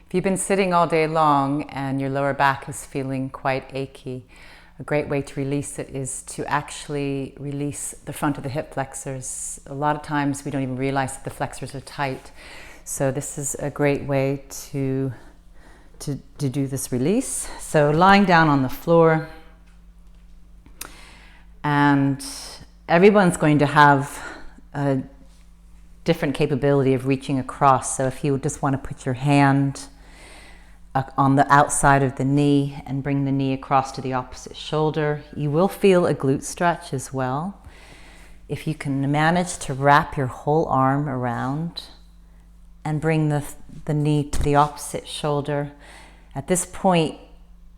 If you've been sitting all day long and your lower back is feeling quite achy, a great way to release it is to actually release the front of the hip flexors. A lot of times we don't even realize that the flexors are tight. So this is a great way to do this release. So lying down on the floor, and everyone's going to have a different capability of reaching across. So if you just want to put your hand on the outside of the knee and bring the knee across to the opposite shoulder, you will feel a glute stretch as well. If you can manage to wrap your whole arm around and bring the knee to the opposite shoulder, at this point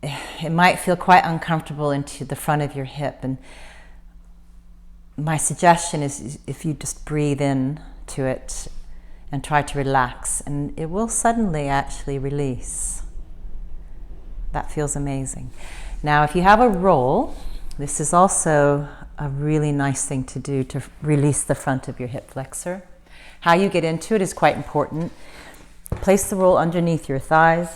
it might feel quite uncomfortable into the front of your hip, and my suggestion is if you just breathe in to it and try to relax, and it will suddenly actually release. That feels amazing. Now, if you have a roll, this is also a really nice thing to do to release the front of your hip flexor. How you get into it is quite important. Place the roll underneath your thighs.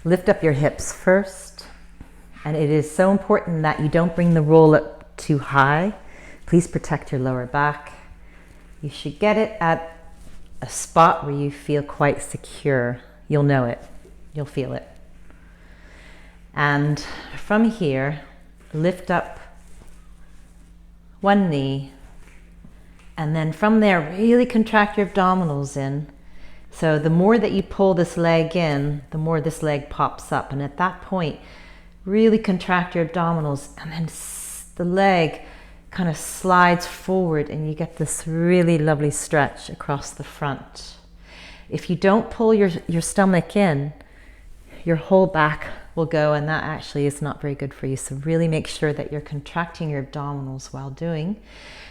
Lift up your hips first. And it is so important that you don't bring the roll up too high. Please protect your lower back. You should get it at a spot where you feel quite secure. You'll know it. You'll feel it. And from here, lift up one knee. And then from there, really contract your abdominals in. So the more that you pull this leg in, the more this leg pops up. And at that point, really contract your abdominals, and then the leg kind of slides forward and you get this really lovely stretch across the front. If you don't pull your stomach in, your whole back will go, and that actually is not very good for you. So really make sure that you're contracting your abdominals while doing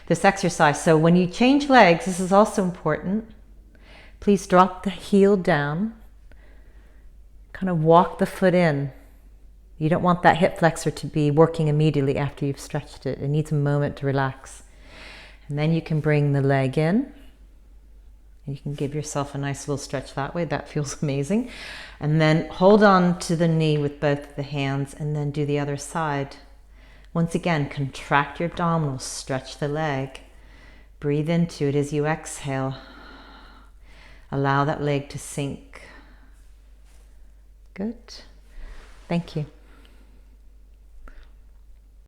this exercise. So when you change legs, this is also important. Please drop the heel down, kind of walk the foot in. You don't want that hip flexor to be working immediately after you've stretched it. It needs a moment to relax. And then you can bring the leg in. You can give yourself a nice little stretch that way. That feels amazing. And then hold on to the knee with both the hands and then do the other side. Once again, contract your abdominals, stretch the leg. Breathe into it as you exhale. Allow that leg to sink. Good. Thank you.